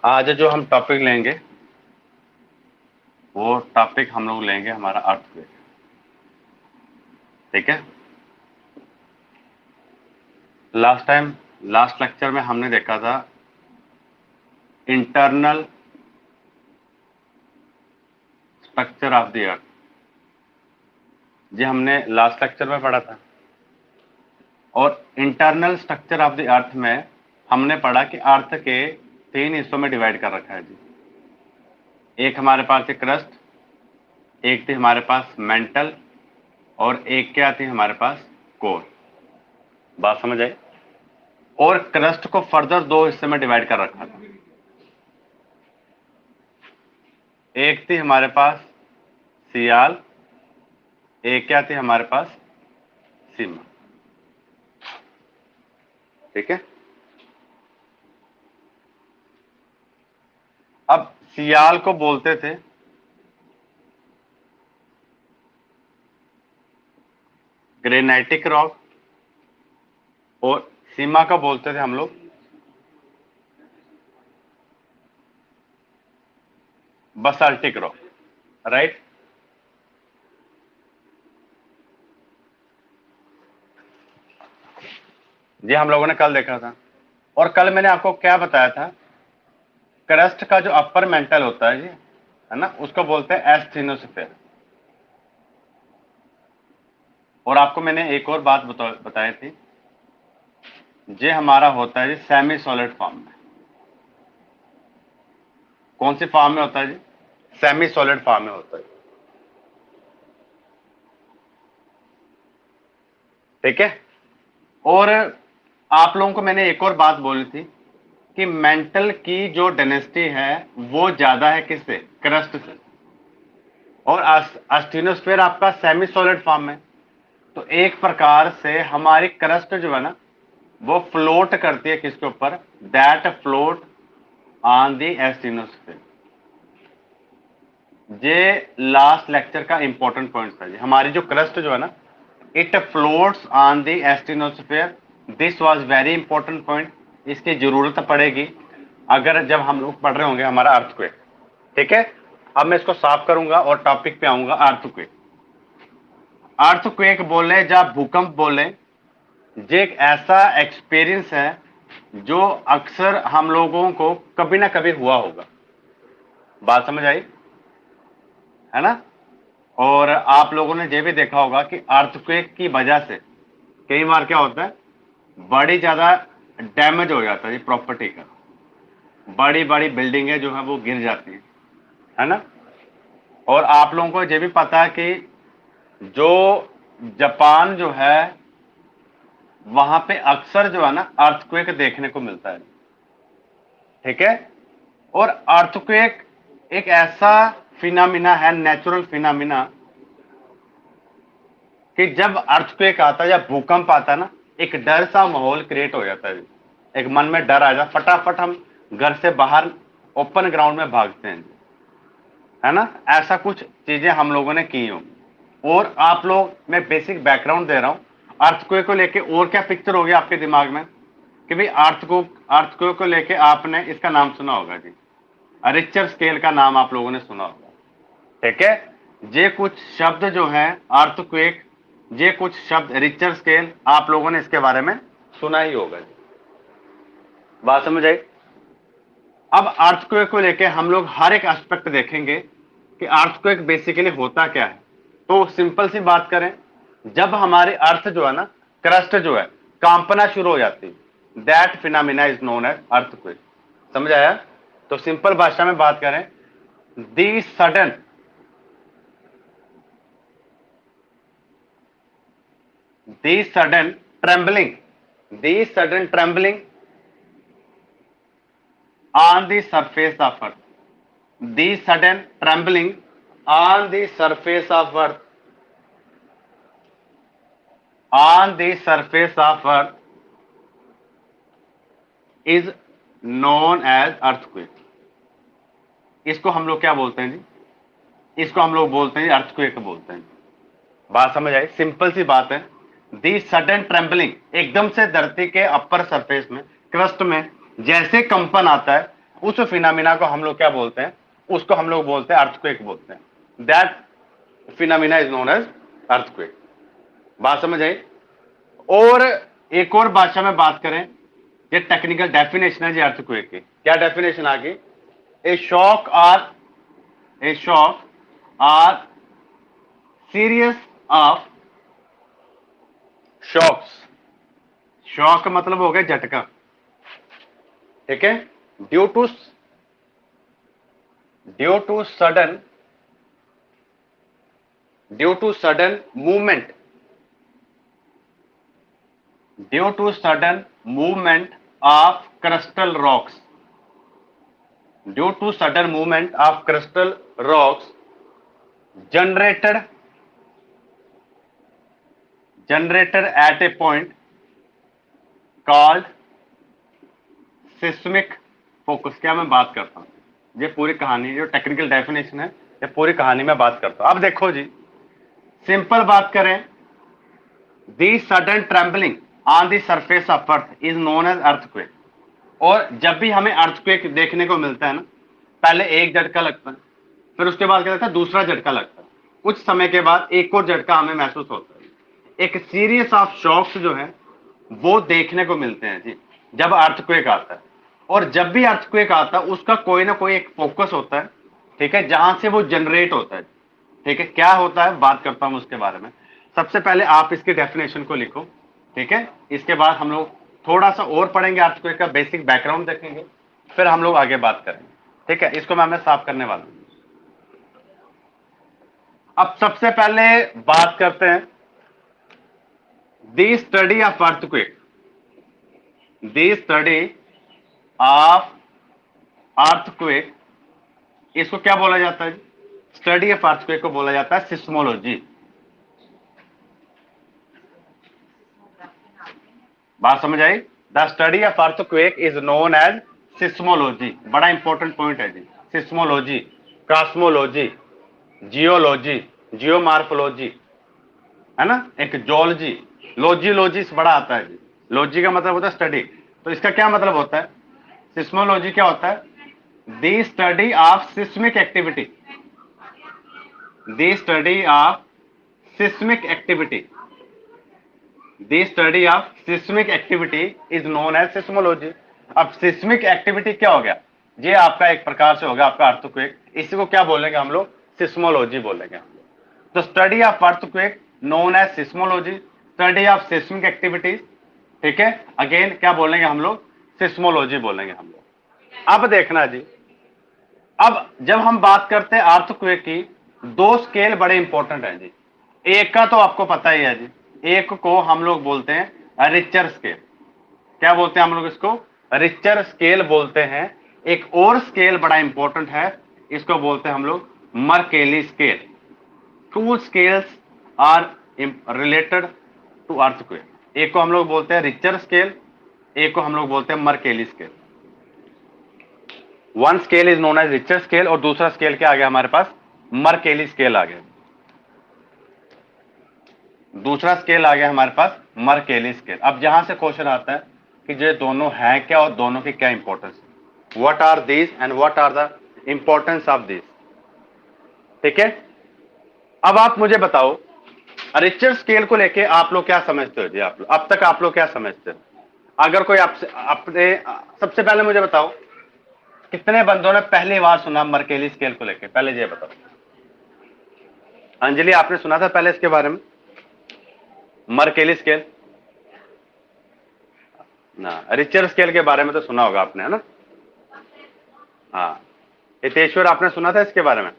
आज जो हम टॉपिक लेंगे वो टॉपिक हम लोग लेंगे हमारा अर्थक्वेक। ठीक है। लास्ट लेक्चर में हमने देखा था internal structure of the earth. जी हमने लास्ट लेक्चर में पढ़ा था। और internal structure of the earth में हमने पढ़ा कि अर्थ के 3 हिस्सों में डिवाइड कर रखा है जी। एक हमारे पास है क्रस्ट, एक थी हमारे पास मेंटल, और एक क्या थी हमारे पास कोर। बात समझ आई। और क्रस्ट को फर्दर 2 हिस्से में डिवाइड कर रखा था। एक थी हमारे पास सियाल, एक क्या थी हमारे पास सीमा। ठीक है। अब सियाल को बोलते थे ग्रेनाइटिक रॉक, और सीमा का बोलते थे हम लोग बसाल्टिक रॉक। राइट। जी हम लोगों ने कल देखा था। और कल मैंने आपको क्या बताया था, क्रस्ट का जो अपर मेंटल होता है जी, है ना, उसको बोलते हैं एस्थेनोस्फीयर। और आपको मैंने एक और बात बताई थी, ये हमारा होता है जी सेमी सॉलिड फॉर्म में। कौन सी फॉर्म में होता है जी? सेमी सॉलिड फॉर्म में होता है। ठीक है। और आप लोगों को मैंने एक और बात बोली थी कि मेंटल की जो डेंसिटी है वो ज्यादा है किससे? क्रस्ट से। और एस्टेनोस्फीयर आपका सेमी सॉलिड फॉर्म में। तो एक प्रकार से हमारी क्रस्ट जो है ना वो फ्लोट करती है किसके ऊपर? That float on the एस्टेनोस्फीयर। ये लास्ट लेक्चर का इंपॉर्टेंट पॉइंट था जी। हमारी जो क्रस्ट जो है ना, it floats on the एस्टेनोस्फीयर। This was very important point. इसकी जरूरत पड़ेगी अगर जब हम लोग पढ़ रहे होंगे हमारा अर्थक्वेक। ठीक है। अब मैं इसको साफ करूंगा और टॉपिक पे आऊंगा अर्थक्वेक। अर्थक्वेक बोले या भूकंप बोले, ये एक ऐसा एक्सपीरियंस है जो अक्सर हम लोगों को कभी ना कभी हुआ होगा। बात समझ आई, है ना। और आप लोगों ने ये भी देखा होगा कि अर्थक्वेक की वजह से कई बार क्या होता है, बड़ी ज्यादा डैमेज हो जाता है जी प्रॉपर्टी का। बड़ी बड़ी बिल्डिंगें जो है वो गिर जाती हैं, है ना। और आप लोगों को ये भी पता है कि जो जापान जो है वहां पे अक्सर जो है ना अर्थक्वेक देखने को मिलता है। ठीक है। और अर्थक्वेक एक ऐसा फिनोमिना है, नेचुरल फिनोमिना, कि जब अर्थक्वेक आता है या भूकंप आता है ना, एक डर सा माहौल क्रिएट हो जाता है। एक मन में डर आ जाता, फटाफट हम घर से बाहर ओपन ग्राउंड में भागते हैं, है ना। ऐसा कुछ चीजें हम लोगों ने की हो। और आप लोग, मैं बेसिक बैकग्राउंड दे रहा हूं अर्थक्वेक को लेके। और क्या पिक्चर हो गया आपके दिमाग में कि भाई अर्थक्वेक को लेके आपने इसका नाम सुना होगा जी, रिक्टर स्केल का नाम आप लोगों ने सुना होगा। ठीक है। ये कुछ शब्द जो हैं अर्थक्वेक, ये कुछ शब्द रिक्टर स्केल, आप लोगों ने इसके बारे में सुना ही होगा जी। बात समझ आई। अब अर्थक्वेक को लेके हम लोग हर एक एस्पेक्ट देखेंगे कि अर्थक्वेक बेसिकली होता क्या है। तो सिंपल सी बात करें, जब हमारे अर्थ जो है ना, क्रस्ट जो है कांपना शुरू हो जाती है, that phenomena is known as earthquake. समझ आया। तो सिंपल भाषा में बात करें, the sudden trembling the sudden trembling on the surface of earth, the sudden trembling on the surface of earth, on the surface of earth is known as earthquake। इसको हम लोग क्या बोलते हैं जी? इसको हम लोग बोलते हैं अर्थक्वेक बोलते हैं। बात समझ आई। सिंपल सी बात है, दी सडन ट्रेम्बलिंग, एकदम से धरती के अपर सरफेस में, क्रस्ट में जैसे कंपन आता है, उस फिनोमिना को हम लोग क्या बोलते हैं, उसको हम लोग बोलते हैं अर्थक्वेक बोलते हैं। That phenomena is known as earthquake. बात समझ आई? और एक और भाषा में बात करें, ये टेक्निकल डेफिनेशन है जी अर्थक्वेक की। क्या डेफिनेशन आ गई? A shock or series of shocks. Shock मतलब हो गया झटका, ठीक है, due to sudden movement of crustal rocks, generated at a point called seismic focus. क्या मैं बात करता हूं, ये पूरी कहानी जो टेक्निकल डेफिनेशन है, ये पूरी कहानी में बात करता हूं। अब देखो जी, सिंपल बात करें, the sudden trembling on the surface of earth is known as earthquake. और जब भी हमें अर्थक्वेक देखने को मिलता है ना, पहले एक झटका लगता है, फिर उसके बाद क्या लगता है, दूसरा झटका लगता है, कुछ समय के बाद एक और झटका हमें महसूस होता है। एक सीरीज ऑफ शॉक्स जो है वो देखने को मिलते हैं जी जब अर्थक्वेक आता है। और जब भी अर्थक्वेक आता है उसका कोई ना कोई एक फोकस होता है, ठीक है, जहां से वो जनरेट होता है, ठीक है। क्या होता है, बात करता हूं उसके बारे में। सबसे पहले आप इसकी डेफिनेशन को लिखो, ठीक है। इसके बाद हम लोग थोड़ा सा और पढ़ेंगे, अर्थक्वेक का बेसिक बैकग्राउंड देखेंगे, फिर हम लोग आगे बात करेंगे, ठीक है। इसको मैं साफ करने वाला हूं। अब सबसे पहले बात करते हैं the study of earthquake. The study of earthquake, इसको क्या बोला जाता है? स्टडी ऑफ अर्थक्वेक को बोला जाता है सिस्मोलॉजी। बात समझ आई? The study of earthquake is known as seismology. बड़ा इंपॉर्टेंट पॉइंट है जी, सिस्मोलॉजी, कॉस्मोलॉजी, जियोलॉजी, जियोमार्फोलॉजी, है ना, एक जोलॉजी, लॉजी से बड़ा आता है जी। लॉजी का मतलब होता है स्टडी, तो इसका क्या मतलब होता है? सिस्मोलॉजी क्या होता है? The study of seismic activity. The study of seismic activity. The study of seismic activity is known as seismology. अब सिस्मिक एक्टिविटी क्या हो गया? ये आपका एक प्रकार से होगा आपका अर्थक्वेक। इसी को क्या बोलेंगे हम लोग? सिस्मोलॉजी बोलेंगे हम लोग। तो study of earthquake known as seismology, study of seismic activities, ठीक है। अगेन क्या बोलेंगे हम लोग? सिस्मोलॉजी बोलेंगे हम लोग। अब देखना जी, अब जब हम बात करते हैं अर्थक्वेक की, दो स्केल बड़े इंपॉर्टेंट हैं जी। एक का तो आपको पता ही है जी, एक को हम लोग बोलते हैं रिचर स्केल। क्या बोलते हैं हम लोग इसको? रिचर स्केल बोलते हैं। एक और स्केल बड़ा इंपॉर्टेंट है, इसको बोलते हैं हम लोग Mercalli scale. Two scales are related to earthquake. एक को हम लोग बोलते हैं रिचर स्केल, एक को हम लोग बोलते हैं Mercalli scale. One scale is known as Richter scale और दूसरा स्केल क्या आ गया हमारे पास? मर्केली स्केल आ गया। दूसरा स्केल आ गया हमारे पास मर्केली स्केल। अब जहां से क्वेश्चन आता है कि ये दोनों है क्या और दोनों की क्या इंपॉर्टेंस है, what are these and what are the importance of this, ठीक है। अब आप मुझे बताओ, रिचर स्केल को लेके आप लोग क्या समझते हो जी? आप लोग अब तक आप लोग क्या समझते हो? अगर कोई आपसे अपने, सबसे पहले मुझे बताओ कितने बंदों ने पहली बार सुना मर्केली स्केल को लेके? पहले ये बताओ। अंजलि, आपने सुना था पहले इसके बारे में, मर्केली स्केल? ना, रिचर स्केल के बारे में तो सुना होगा आपने, है ना? हाँ, हितेश्वर, आपने सुना था इसके बारे में?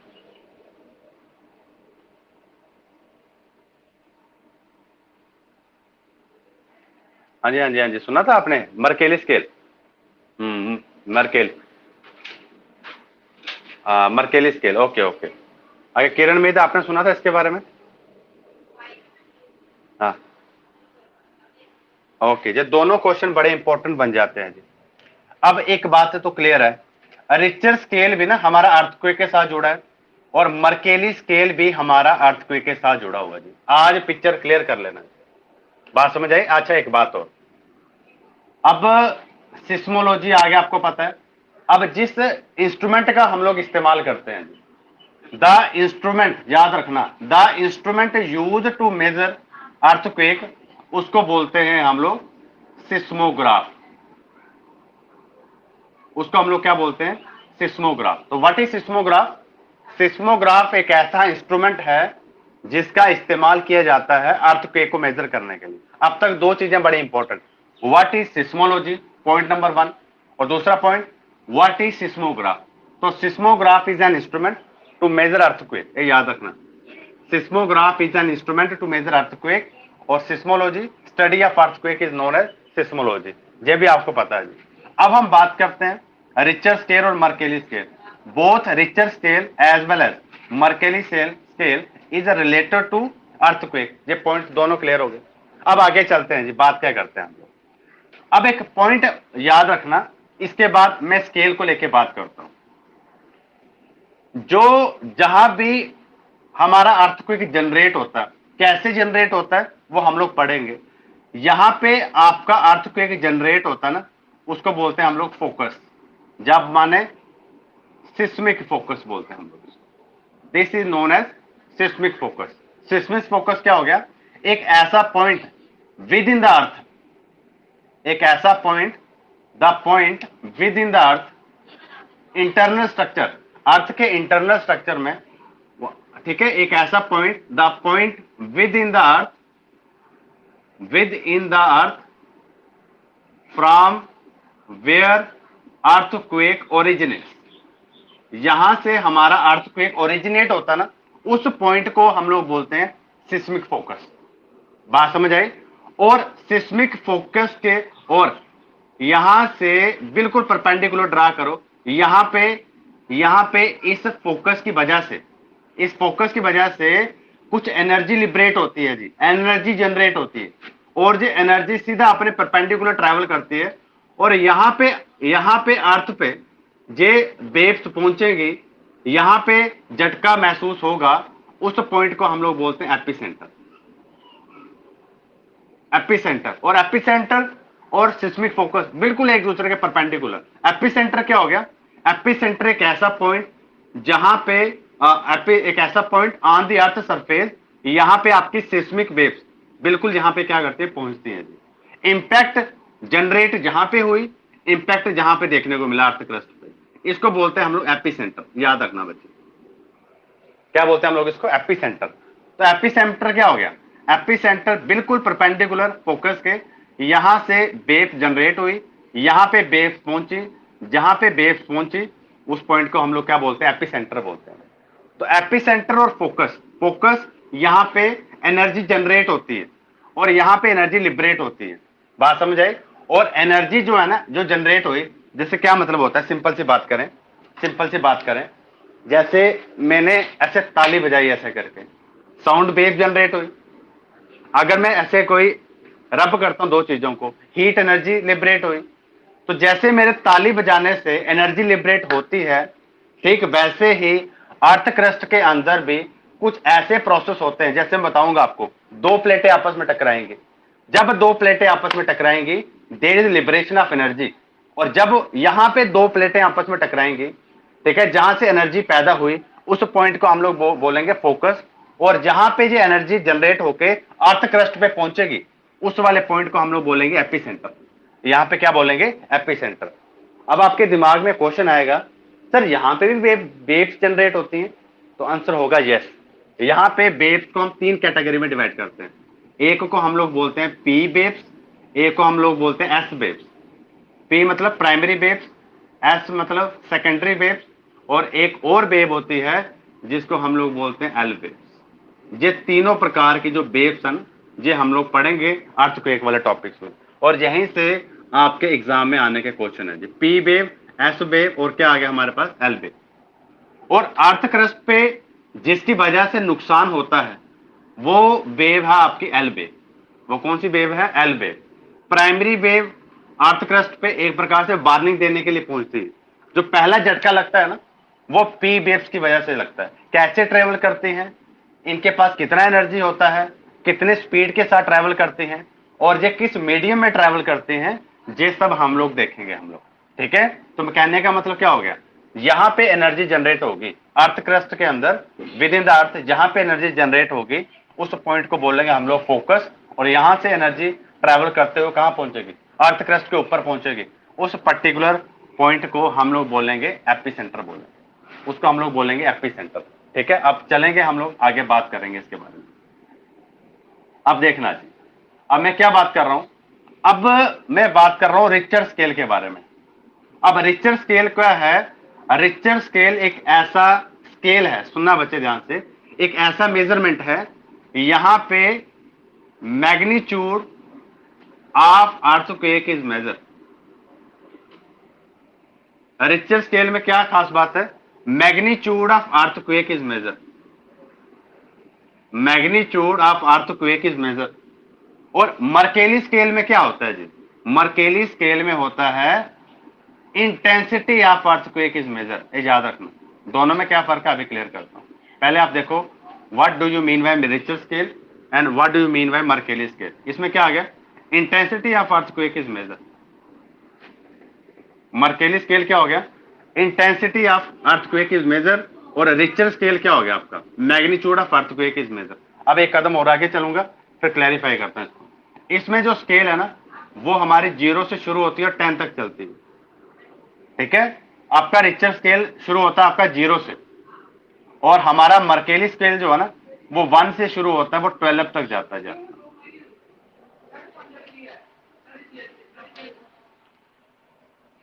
हाँ जी, हाँ जी, हाँ जी, सुना था आपने Mercalli scale? Merkel, Mercalli scale, okay okay. आगे किरण मेद, आपने सुना था इसके बारे में? हाँ, ओके। ये दोनों क्वेश्चन बड़े इंपॉर्टेंट बन जाते हैं जी। अब एक बात तो क्लियर है, रिचर स्केल भी ना हमारा अर्थक्वेक के साथ जुड़ा है और मर्केली स्केल भी हमारा अर्थक्वेक के साथ जुड़ा हुआ जी। आज पिक्चर क्लियर कर लेना, बात समझ आई? अच्छा, एक बात और, अब सिस्मोलॉजी आ गया, आपको पता है। अब जिस इंस्ट्रूमेंट का हम लोग इस्तेमाल करते हैं, द इंस्ट्रूमेंट, याद रखना, the instrument use to measure earthquake, उसको बोलते हैं हम लोग सिस्मोग्राफ। उसको हम लोग क्या बोलते हैं? सिस्मोग्राफ। तो व्हाट इज सिस्मोग्राफ? सिस्मोग्राफ एक ऐसा इंस्ट्रूमेंट है जिसका इस्तेमाल किया जाता है अर्थक्वेक को मेजर करने के लिए। अब तक दो चीजें बड़ी important, what is seismology, point number 1, और दूसरा पॉइंट व्हाट इज सिस्मोग्राफ। तो seismograph is an instrument to measure earthquake, ये याद रखना। Seismograph is an instrument to measure earthquake, और seismology, study of earthquake, is known as seismology. ये भी आपको पता है जी। अब हम बात करते हैं रिचर स्केल और Mercalli scale. Both Richter scale as well as Mercalli scale is related to earthquake. ये पॉइंट दोनों क्लियर हो गए। अब आगे चलते हैं जी, बात क्या करते हैं हम लोग। अब एक पॉइंट याद रखना, इसके बाद मैं स्केल को लेके बात करता हूं। जो जहां भी हमारा अर्थक्वेक जनरेट होता है, कैसे जनरेट होता है वो हम लोग पढ़ेंगे। यहां पे आपका अर्थक्वेक जनरेट होता है ना, उसको बोलते हैं हम लोग फोकस। जब माने सिस्मिक फोकस बोलते हैं हम लोग। This is known as seismic focus. Seismic focus क्या हो गया? एक ऐसा point within the earth, एक ऐसा point, the point within the earth internal structure, earth के इंटरनल स्ट्रक्चर में, ठीक है, एक ऐसा point, the point within the earth, within the earth from where earthquake originate, यहां से हमारा अर्थक्वेक ओरिजिनेट होता ना, उस पॉइंट को हम लोग बोलते हैं सिस्मिक फोकस। बात समझ आई? और सिस्मिक फोकस के, और यहां से बिल्कुल परपेंडिकुलर ड्रा करो, यहां पे इस फोकस की वजह से, इस फोकस की वजह से कुछ एनर्जी लिबरेट होती है जी, एनर्जी जनरेट होती है, और जो एनर्जी सीधा अपने परपेंडिकुलर ट्रैवल करती है, और यहां पे अर्थ पे जे वेव्स पहुंचेगी, यहां पे झटका महसूस होगा, उस पॉइंट को हम लोग बोलते हैं एपिसेंटर। एपिसेंटर और एपिसेंटर और सिस्मिक फोकस बिल्कुल एक दूसरे के परपेंडिकुलर। एपिसेंटर क्या हो गया? एपिसेंटर एक ऐसा पॉइंट जहां पे एक ऐसा point on the earth surface, यहां पे आपकी सिस्मिक वेव्स बिल्कुल यहां पे क्या करती है? पहुंचती है जी। इंपैक्ट जनरेट जहां पे हुई, इंपैक्ट जहां पे देखने को मिला अर्थ क्रस्ट पे, इसको बोलते हैं हम लोग एपिसेंटर। याद रखना बच्चे, क्या बोलते हैं हम लोग इसको? एपिसेंटर। तो एपिसेंटर क्या हो गया? एपिसेंटर बिल्कुल परपेंडिकुलर फोकस के, यहां से वेव जनरेट हुई, यहां पे वेव पहुंची, जहां पे वेव पहुंची उस पॉइंट को हम लोग क्या बोलते हैं? एपिसेंटर बोलते हैं। तो एपिसेंटर और फोकस, फोकस यहां पे एनर्जी जनरेट होती है और यहां पे एनर्जी लिबरेट होती है। बात समझ आई? और एनर्जी जो है ना, जो जनरेट हुई, जैसे क्या मतलब होता है, सिंपल सी बात करें, सिंपल सी बात करें, जैसे मैंने ऐसे ताली बजाई ऐसे करके, साउंड वेव जनरेट हुई। अगर मैं ऐसे कोई रब करता हूं दो चीजों को, हीट एनर्जी लिबरेट हुई। तो जैसे मेरे ताली बजाने से एनर्जी लिबरेट होती है, ठीक वैसे ही अर्थ क्रस्ट के अंदर भी कुछ ऐसे प्रोसेस होते हैं, जैसे मैं बताऊंगा आपको। दो प्लेटें आपस में टकराएंगी, जब दो प्लेटें आपस में टकराएंगी there is liberation of energy, और जब यहां पे दो प्लेटें आपस में टकराएंगी, ठीक है, जहां से एनर्जी पैदा हुई उस पॉइंट को हम लोग बोलेंगे फोकस, और जहां पे जो एनर्जी जनरेट होके अर्थ क्रस्ट पे पहुंचेगी उस वाले पॉइंट को हम लोग बोलेंगे एपिसेंटर। यहां पे क्या बोलेंगे? एपिसेंटर। अब आपके दिमाग में क्वेश्चन आएगा, सर यहां पे भी वेव्स जनरेट होती हैं? तो आंसर होगा यस। यहां पे वेव्स को हम तीन कैटेगरी में डिवाइड करते हैं। एक को हम लोग बोलते हैं पी वेव्स, एक को हम लोग बोलते हैं एस वेव्स। पी मतलब प्राइमरी वेव्स, एस मतलब सेकेंडरी वेव्स, और एक और वेव होती है जिसको हम लोग बोलते हैं एल वेव्स। ये तीनों प्रकार की जो वेव्स हैं, ये हम लोग पढ़ेंगे अर्थक्वेक वाले टॉपिक्स में, और यहीं से आपके एग्जाम में आने के क्वेश्चन है जी। पी वेव, एस वेव, और क्या आ गया हमारे पास? L wave. और अर्थ क्रस्ट पे जिसकी वजह से नुकसान होता है वो वेव है आपकी एल वेव। वो कौन सी वेव है? L wave. Primary wave earth crust पे एक प्रकार से वार्निंग देने के लिए पहुंचती है। जो पहला झटका लगता है ना, वो पी वेव्स की वजह से लगता है। कैसे ट्रेवल करती हैं, इनके पास कितना एनर्जी होता है, कितने स्पीड के साथ ट्रेवल करती हैं, और ये किस मीडियम में ट्रेवल करती हैं, ये सब हम लोग देखेंगे हम लोग, ठीक है, तो कहने का मतलब क्या हो गया, यहां पे एनर्जी जनरेट होगी अर्थ क्रस्ट के अंदर, विद इन द अर्थ जहां पे एनर्जी जनरेट होगी उस पॉइंट को बोलेंगे हम लोग फोकस, और यहां से एनर्जी ट्रैवल करते हुए कहां पहुंचेगी, अर्थ क्रस्ट के ऊपर पहुंचेगी, उस पर्टिकुलर पॉइंट को हम लोग बोलेंगे एपी सेंटर बोलेंगे, उसको हम लोग बोलेंगे एपी सेंटर। ठीक है, अब चलेंगे हम लोग आगे बात करेंगे इसके बारे में। अब देखना जी, अब मैं क्या बात कर रहा हूं, अब मैं बात कर रहा हूं रिक्टर स्केल के बारे में। अब रिक्टर स्केल क्या है, रिक्टर स्केल एक ऐसा स्केल है, सुनना बच्चे ध्यान से, एक ऐसा मेजरमेंट है, यहां पे magnitude of earthquake is measure. Richter scale में क्या खास बात है, magnitude of earthquake is measure, magnitude of earthquake is measure. और मर्केली स्केल में क्या होता है जी, मर्केली स्केल में होता है intensity of earthquake is measure. ये याद रखना, दोनों में क्या फर्क है अभी क्लियर करता हूं। पहले आप देखो what do you mean by Richter scale and what do you mean by Mercalli scale. इसमें क्या आ गया, intensity of earthquake is measure. Mercalli scale क्या हो गया, intensity of earthquake is measure, और रिक्टर स्केल क्या हो गया आपका, magnitude of earthquake is measure. अब एक कदम और आगे चलूंगा फिर क्लैरिफाई करते हैं इसको। इसमें जो स्केल है ना वो हमारी 0 से शुरू होती है और 10 तक चलती है। ठीक है, आपका रिक्टर स्केल शुरू होता है आपका 0 से, और हमारा मर्केली स्केल जो है ना वो 1 से शुरू होता है, वो 12 तक जाता है।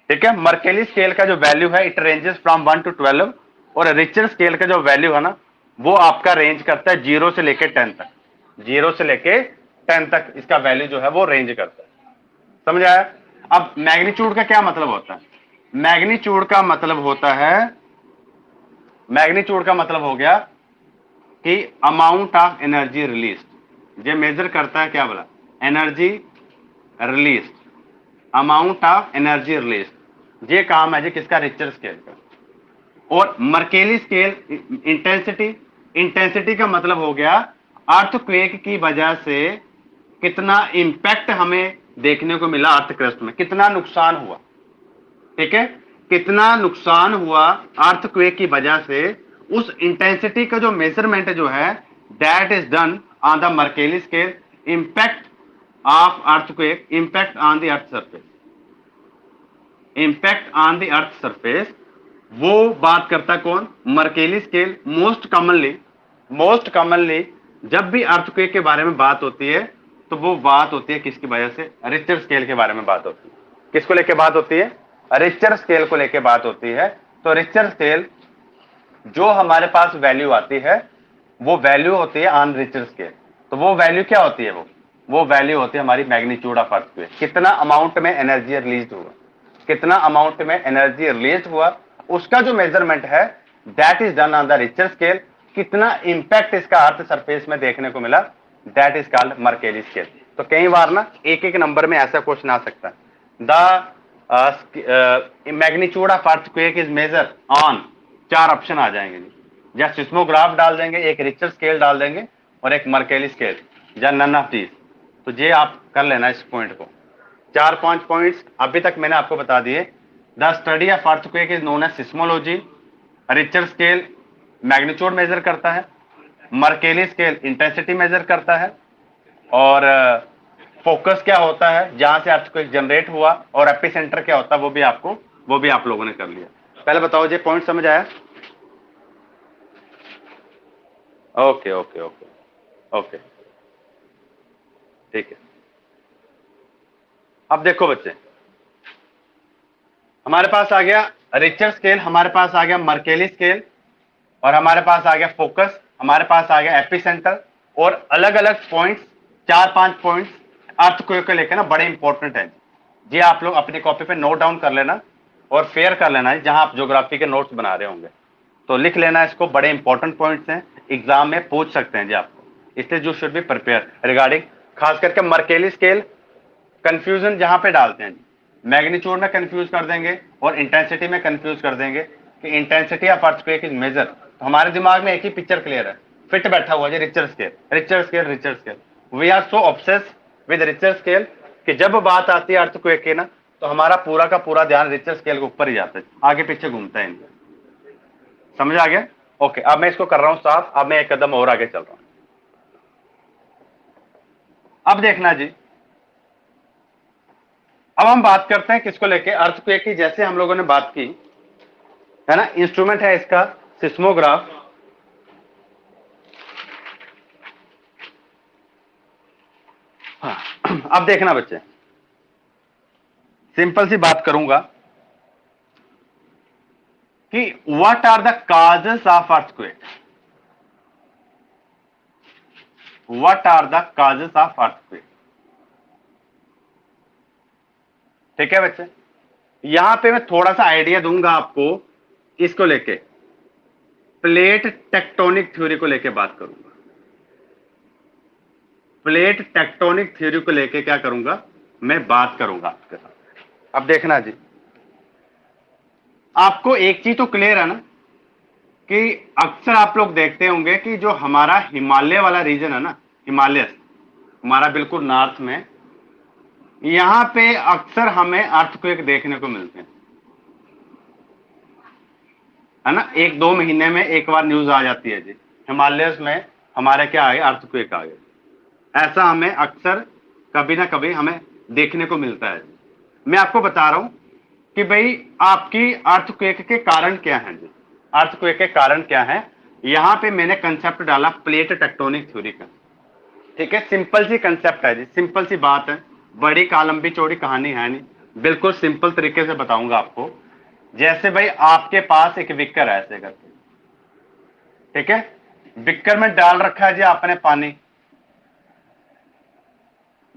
ठीक है, मर्केली स्केल का जो वैल्यू है इट रेंजेस फ्रॉम 1 to 12, और रिक्टर स्केल का जो वैल्यू है ना वो आपका रेंज करता है 0 से लेके 10 तक, 0 से लेके 10 तक इसका वैल्यू जो है वो रेंज करता है। समझ आया। अब मैग्नीट्यूड का क्या मतलब होता है, मैग्नीट्यूड का मतलब होता है, मैग्नीट्यूड का मतलब हो गया कि अमाउंट ऑफ एनर्जी रिलीज। ये मेजर करता है क्या बोला, energy release, amount of energy release. ये काम है जी किसका, रिक्टर स्केल का। और मर्केली स्केल इंटेंसिटी, इंटेंसिटी का मतलब हो गया अर्थक्वेक की वजह से कितना इंपैक्ट हमें देखने को मिला अर्थ क्रस्ट में, कितना नुकसान हुआ। ठीक है, कितना नुकसान हुआ अर्थक्वेक की वजह से, उस इंटेंसिटी का जो मेजरमेंट जो है that is done on the Mercalli scale. Impact of earthquake, impact on the earth surface, impact on the earth surface, वो बात करता कौन, मर्केली स्केल। मोस्ट कॉमनली जब भी अर्थक्वेक के बारे में बात होती है तो वो बात होती है किसकी वजह से, रिक्टर स्केल के बारे में बात होती है। किसको लेके बात होती है, रिक्टर स्केल को लेके बात होती है। तो रिक्टर स्केल जो हमारे पास वैल्यू आती है वो वैल्यू होती है ऑन रिक्टर स्केल। तो वो वैल्यू क्या होती है, वो वैल्यू होती है हमारी मैग्नीट्यूड ऑफ अर्थक्वेक, कितना अमाउंट में एनर्जी रिलीज हुआ, कितना अमाउंट में एनर्जी रिलीज हुआ, उसका जो मेजरमेंट है that is done on the Richter scale. कितना इंपैक्ट इसका अर्थ सरफेस में देखने को मिला, that is called Mercalli scale. तो कई बार ना एक एक नंबर में ऐसा क्वेश्चन आ सकता है, the magnitude of earthquake is measure on, 4 option आ जाएंगे जी, या सिस्मोग्राफ डाल देंगे, एक रिक्टर स्केल डाल देंगे और एक मर्केली स्केल, या नन ऑफ दीज। तो ये आप कर लेना इस पॉइंट को। 4-5 पॉइंट्स अभी तक मैंने आपको बता दिए। The study of earthquake is known as seismology. Richter scale magnitude measure करता है, मर्केली स्केल इंटेंसिटी मेजर करता है, और फोकस क्या होता है जहां से अर्थक्वेक जनरेट हुआ, और एपिसेंटर क्या होता है वो भी आप लोगों ने कर लिया। पहले बताओ ये पॉइंट समझ आया। ओके ओके ओके ओके, ठीक है। अब देखो बच्चे, हमारे पास आ गया रिक्टर स्केल, हमारे पास आ गया मर्केली स्केल, और हमारे पास आ गया फोकस, हमारे पास आ गया एपिसेंटर, और अलग अलग पॉइंट्स, 4-5 पॉइंट्स अर्थक्वेक को लेकर ना बड़े इंपॉर्टेंट है जी। आप लोग अपनी कॉपी पे नोट डाउन कर लेना और फेयर कर लेना है, जहां आप ज्योग्राफी के नोट्स बना रहे होंगे तो लिख लेना इसको, बड़े इंपॉर्टेंट पॉइंट्स हैं, एग्जाम में पूछ सकते हैं जी आपको, इसलिए you should be prepare regarding खास करके मर्केली स्केल। कंफ्यूजन जहां पे डालते हैं, मैग्नीट्यूड में कंफ्यूज कर देंगे और इंटेंसिटी में कंफ्यूज कर देंगे कि intensity of earthquake is measure. तो हमारे दिमाग में एक ही पिक्चर क्लियर है, फिट बैठा हुआ है Richter scale, Richter scale, Richter scale. We are so obsessed with Richter scale कि जब बात आती है अर्थक्वेक की ना तो हमारा पूरा का पूरा ध्यान रिक्टर स्केल के ऊपर ही जाता है, आगे पीछे घूमता है इनका। समझ आ गया? ओके, अब मैं इसको कर रहा हूं साफ। अब मैं एक कदम और आगे चल रहा हूं। अब देखना जी, अब हम बात करते हैं किसको लेके, अर्थक्वेक की। जैसे हम लोगों ने बात की है ना, इंस्ट्रूमेंट है इसका सिस्मोग्राफ। हाँ, अब देखना बच्चे, सिंपल सी बात करूंगा कि what are the causes of earthquake. What are the causes of earthquake. ठीक है बच्चे, यहां पे मैं थोड़ा सा आइडिया दूंगा आपको इसको लेके, प्लेट टेक्टोनिक थ्योरी को लेके बात करूंगा। प्लेट टेक्टोनिक थ्योरी को लेके क्या करूंगा, मैं बात करूंगा आपके साथ। अब देखना जी, आपको एक चीज तो क्लियर है ना कि अक्सर आप लोग देखते होंगे कि जो हमारा हिमालय वाला रीजन है ना, हिमालय हमारा बिल्कुल नॉर्थ में, यहां पे अक्सर हमें अर्थक्वेक देखने को मिलते हैं, है ना। 1-2 महीने में एक बार न्यूज आ जाती है जी, हिमालय में हमारे क्या आ गए, अर्थक्वेक आ गए। ऐसा हमें अक्सर कभी ना कभी हमें देखने को मिलता है। मैं आपको बता रहा हूं कि भाई आपकी अर्थक्वेक के कारण क्या हैं जी, अर्थक्वेक के कारण क्या है। यहां पे मैंने कंसेप्ट डाला प्लेट टेक्टोनिक थ्योरी का। ठीक है, सिंपल सी कंसेप्ट है जी, सिंपल सी बात है, बड़ी लंबी चौड़ी कहानी है नहीं, बिल्कुल सिंपल तरीके से बताऊंगा आपको। जैसे भाई आपके पास एक बिक्कर है ऐसे करके, ठीक है, बिक्कर में डाल रखा है जी आपने पानी,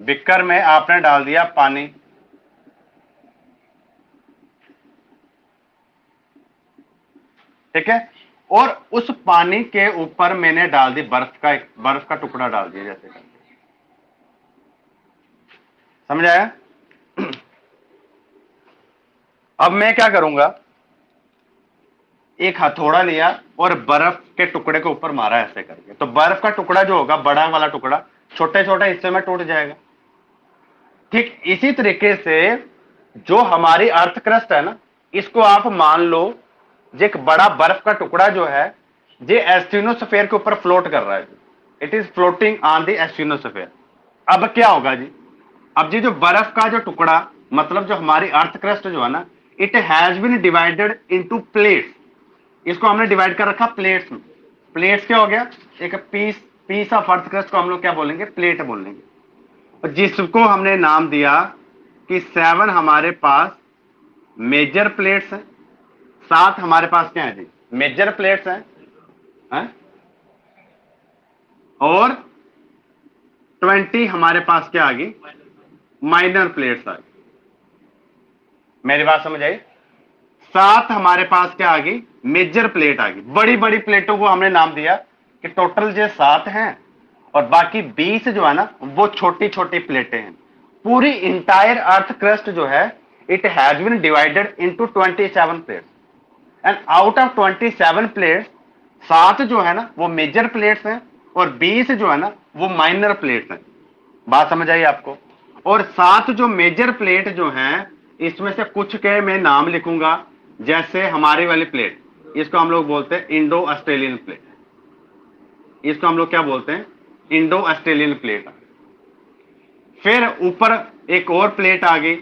बिक्कर में आपने डाल दिया पानी, ठीक है, और उस पानी के ऊपर मैंने डाल दी बर्फ का टुकड़ा डाल दिया जैसे करके। समझ आया? अब मैं क्या करूंगा, एक हथौड़ा लिया और बर्फ के टुकड़े के ऊपर मारा ऐसे करके, तो बर्फ का टुकड़ा जो होगा, बड़ा वाला टुकड़ा, छोटे छोटे हिस्से में टूट जाएगा। ठीक इसी तरीके से जो हमारी अर्थ क्रस्ट है ना, इसको आप मान लो जो एक बड़ा बर्फ का टुकड़ा जो है, ये एस्ट्रोनोस्फीयर के ऊपर फ्लोट कर रहा है, it is floating on the asthenosphere. अब क्या होगा जी, अब जी जो बर्फ का जो टुकड़ा, मतलब जो हमारी अर्थ क्रस्ट जो है ना, it has been divided into plates. इसको हमने डिवाइड कर रखा प्लेट्स में। प्लेट्स क्या हो गया, एक पीस ऑफ अर्थ क्रस्ट को हम लोग क्या बोलेंगे, प्लेट बोलेंगे, और जिसको हमने नाम दिया कि 7 हमारे पास मेजर प्लेट्स हैं, 7 हमारे पास क्या है जी, मेजर प्लेट्स हैं, और 20 हमारे पास क्या आ गई, माइनर प्लेट्स आ गई। मेरी बात समझ आई? 7 हमारे पास क्या आ गई, मेजर प्लेट आ गई। बड़ी बड़ी प्लेटों को हमने नाम दिया कि टोटल जो 7 हैं, और बाकी 20 जो है ना, वो छोटी छोटी प्लेटें हैं। पूरी इंटायर अर्थ क्रस्ट जो है, it has been divided into 27 plates, and out of 27 plates 7 जो है ना वो मेजर प्लेट्स हैं, और 20 जो है ना वो माइनर प्लेट्स हैं। बात समझ आई आपको? और 7 जो मेजर प्लेट जो हैं, इसमें से कुछ के मैं नाम लिखूंगा, जैसे हमारी वाली प्लेट, इसको हम लोग बोलते हैं इंडो ऑस्ट्रेलियन प्लेट। इसको हम लोग क्या बोलते हैं, इंडो ऑस्ट्रेलियन प्लेट। फिर ऊपर एक और प्लेट आ गई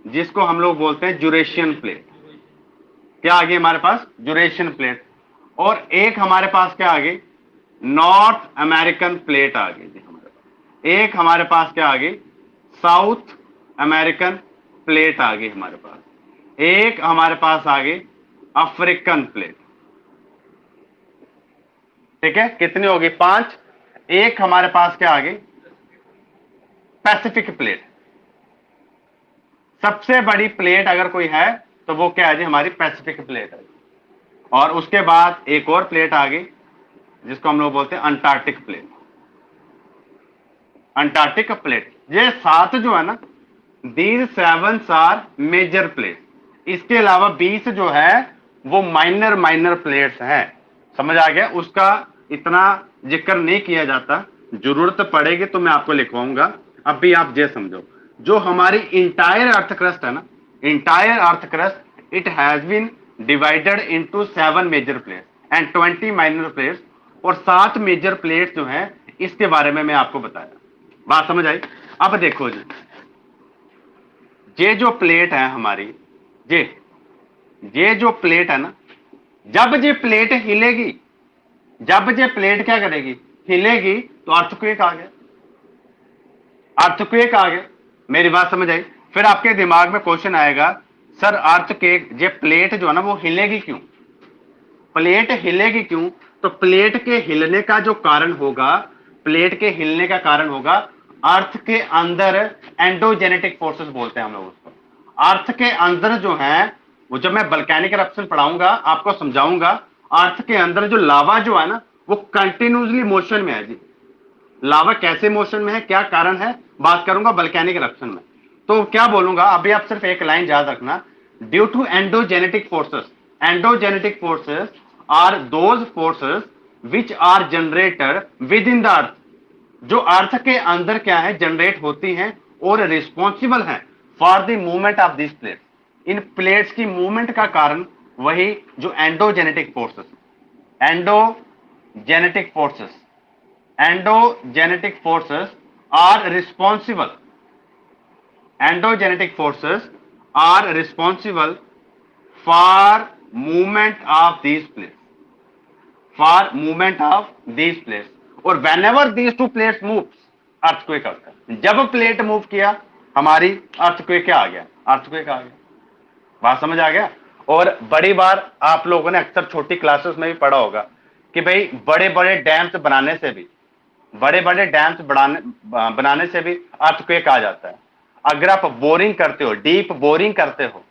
जिसको हम लोग बोलते हैं यूरेशियन प्लेट। क्या आ गई हमारे पास, यूरेशियन प्लेट। और एक हमारे पास क्या आ गई, नॉर्थ अमेरिकन प्लेट आ गई हमारे पास। एक हमारे पास क्या आ गई, साउथ अमेरिकन प्लेट आ गई हमारे पास। एक हमारे पास आ गई अफ्रीकन प्लेट। ठीक है, कितनी होगी, 5। एक हमारे पास क्या आ गई, पैसिफिक प्लेट। सबसे बड़ी प्लेट अगर कोई है तो वो क्या है जी, हमारी पैसिफिक प्लेट है। और उसके बाद एक और प्लेट आ गई जिसको हम लोग बोलते हैं अंटार्कटिक प्लेट। अंटार्कटिक प्लेट, ये 7 जो है ना, दीज 7 आर मेजर प्लेट। इसके अलावा 20 जो है वो माइनर प्लेट्स हैं। समझ आ गया? उसका इतना जिक्र नहीं किया जाता, जरूरत पड़ेगी तो मैं आपको लिखवाऊंगा। अभी आप ये समझो, जो हमारी इंटायर अर्थ क्रस्ट है ना, entire earth crust it has been divided into 7 major plates and 20 minor plates, और 7 मेजर प्लेट्स जो हैं इसके बारे में मैं आपको बताया। बात समझ आई? अब देखो जी, ये जो प्लेट है हमारी, ये जो प्लेट है ना, जब ये प्लेट हिलेगी, जब ये प्लेट क्या करेगी, हिलेगी, तो अर्थक्वेक आ गया, अर्थक्वेक आ गया। मेरी बात समझ आई? फिर आपके दिमाग में क्वेश्चन आएगा, सर अर्थक्वेक, ये प्लेट जो है ना वो हिलेगी क्यों, प्लेट हिलेगी क्यों? तो प्लेट के हिलने का जो कारण होगा, प्लेट के हिलने का कारण होगा अर्थ के अंदर एंडोजेनेटिक फोर्सेस बोलते हैं हम लोग उसको। अर्थ के अंदर जो है, वो जब मैं वोल्केनिक इरप्शन पढ़ाऊंगा आपको समझाऊंगा, अर्थ के अंदर जो लावा जो है ना वो कंटिन्यूसली मोशन में है जी। लावा कैसे मोशन में है, क्या कारण है, बात करूंगा वोल्केनिक इरप्शन में। तो क्या बोलूंगा, अभी आप सिर्फ एक लाइन याद रखना, due to endogenetic forces, endogenetic forces are those forces which are generated within the earth, जो अर्थ के अंदर क्या है जनरेट होती हैं और रिस्पॉन्सिबल हैं for the movement of this plate. In plates की मूवमेंट का कारण वही जो endogenetic forces, endogenetic forces, endogenetic forces are responsible, endogenetic forces are responsible for movement of these plates, for movement of these plates, और whenever these two plates moves earthquake आता है। जब plate move किया हमारी, earthquake क्या आ गया, earthquake आ गया। बात समझ आ गया? और बड़ी बार आप लोगों ने अक्सर छोटी क्लासेस में भी पढ़ा होगा कि भाई बड़े बड़े डैम्स बनाने से भी, बड़े बड़े डैम्स बनाने से भी अर्थक्वेक आ जाता है। अगर आप बोरिंग करते हो, डीप बोरिंग करते हो,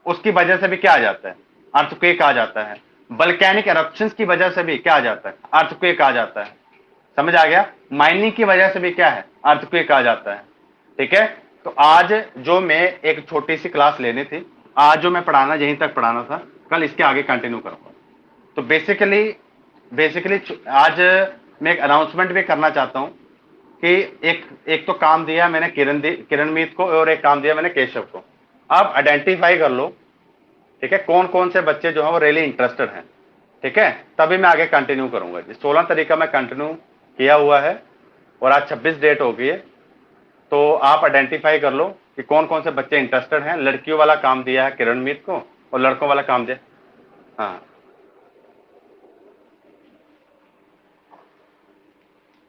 उसकी वजह से भी क्या आ जाता है, अर्थक्वेक आ जाता है। वोल्केनिक एरप्शंस की वजह से भी क्या आ जाता है, अर्थक्वेक आ जाता है। समझ आ गया? माइनिंग की वजह से भी क्या है, अर्थक्वेक आ जाता है। ठीक है? तो आज जो मैं एक छोटी सी क्लास लेनी थी, आज जो मैं पढ़ाना यहीं तक पढ़ाना था, कल इसके आगे कंटिन्यू करूंगा। तो बेसिकली आज मैं एक अनाउंसमेंट भी करना चाहता हूं कि एक तो काम दिया मैंने किरणमीत को, और एक काम दिया मैंने केशव को। आप आइडेंटिफाई कर लो, ठीक है, कौन कौन से बच्चे जो है वो रियली इंटरेस्टेड हैं। ठीक है? तभी मैं आगे कंटिन्यू करूंगा जी। 16 तारीख का मैं कंटिन्यू किया हुआ है और आज 26 डेट हो गई है। तो आप आइडेंटिफाई कर लो कि कौन कौन से बच्चे इंटरेस्टेड हैं। लड़कियों वाला काम दिया है किरणमीत को और लड़कों वाला काम दिया, हाँ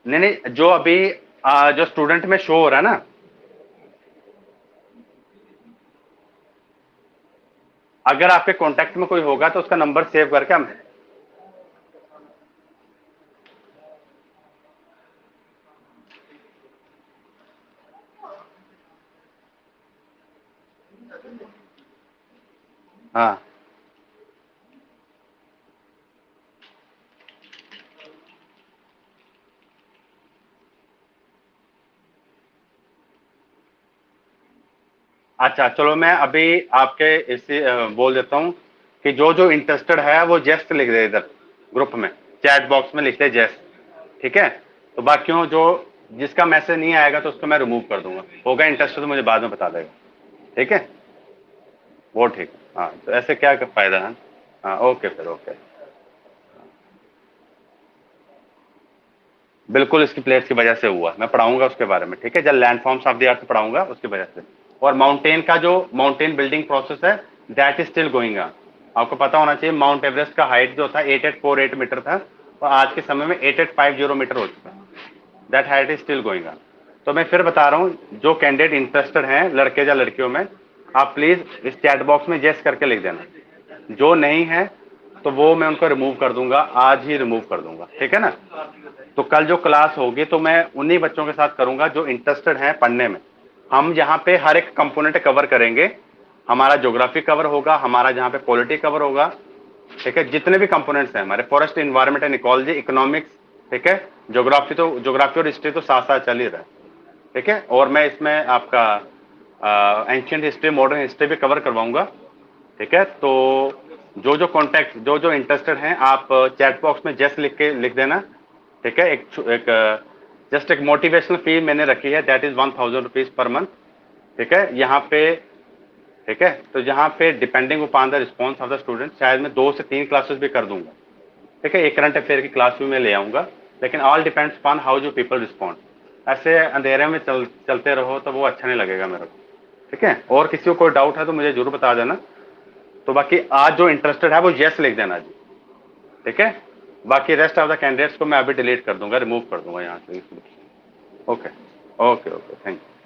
नहीं नहीं, जो अभी जो स्टूडेंट में शो हो रहा है ना, अगर आपके कांटेक्ट में कोई होगा तो उसका नंबर सेव करके हम, हाँ अच्छा चलो, मैं अभी आपके इसी बोल देता हूं कि जो जो इंटरेस्टेड है वो जस्ट लिख दे इधर ग्रुप में, चैट बॉक्स में लिख दे जस्ट। ठीक है? तो बाकियों जो जिसका मैसेज नहीं आएगा तो उसको मैं रिमूव कर दूंगा। होगा इंटरेस्टेड तो मुझे बाद में बता देगा। ठीक है? वो ठीक। हाँ, तो ऐसे क्या फायदा है। हाँ ओके, फिर ओके। बिल्कुल इसकी प्लेस की वजह से हुआ, मैं पढ़ाऊंगा उसके बारे में। ठीक है? जब लैंडफॉर्म्स ऑफ द अर्थ पढ़ाऊंगा उसकी वजह से। और माउंटेन का जो माउंटेन बिल्डिंग प्रोसेस है that is still going on. आपको पता होना चाहिए माउंट एवरेस्ट का हाइट जो था 8848 मीटर था और आज के समय में 8850 मीटर हो चुका है। That height is still going on. तो मैं फिर बता रहा हूँ, जो कैंडिडेट इंटरेस्टेड हैं लड़के या लड़कियों में, आप प्लीज इस चैट बॉक्स में येस करके लिख देना। जो नहीं है तो वो मैं उनको रिमूव कर दूंगा, आज ही रिमूव कर दूंगा। ठीक है ना? तो कल जो क्लास होगी तो मैं उन्हीं बच्चों के साथ करूंगा जो इंटरेस्टेड हैं पढ़ने में। हम यहाँ पे हर एक कंपोनेंट कवर करेंगे। हमारा ज्योग्राफी कवर होगा, हमारा जहाँ पे पॉलिटी कवर होगा। ठीक है? जितने भी कंपोनेंट्स हैं हमारे, forest, environment and ecology, economics, ठीक है, ज्योग्राफी और हिस्ट्री तो साथ साथ चल ही रहा है। ठीक है? और मैं इसमें आपका एंशियंट हिस्ट्री, मॉडर्न हिस्ट्री भी कवर करवाऊंगा। ठीक है? तो जो जो कॉन्टैक्ट, जो जो इंटरेस्टेड हैं, आप चैट बॉक्स में जस्ट लिख के लिख देना। ठीक है? एक जस्ट एक मोटिवेशनल फी मैंने रखी है, that is 1000 rupees per month. ठीक है? यहाँ पे ठीक है, तो यहाँ पे depending upon the response of the student शायद मैं 2 से 3 क्लासेस भी कर दूंगा। ठीक है, एक करंट अफेयर की क्लास भी मैं ले आऊंगा, लेकिन ऑल डिपेंड्स अपॉन हाउ जो पीपल रिस्पॉन्ड। ऐसे अंधेरे में चलते रहो तो वो अच्छा नहीं लगेगा मेरे को। ठीक है, और किसी को कोई डाउट है तो मुझे जरूर बता देना। तो बाकी आज जो इंटरेस्टेड है वो यस लिख देना जी। ठीक है, बाकी रेस्ट ऑफ द कैंडिडेट्स को मैं अभी डिलीट कर दूंगा, रिमूव कर दूंगा यहाँ से। Okay okay okay, thank you.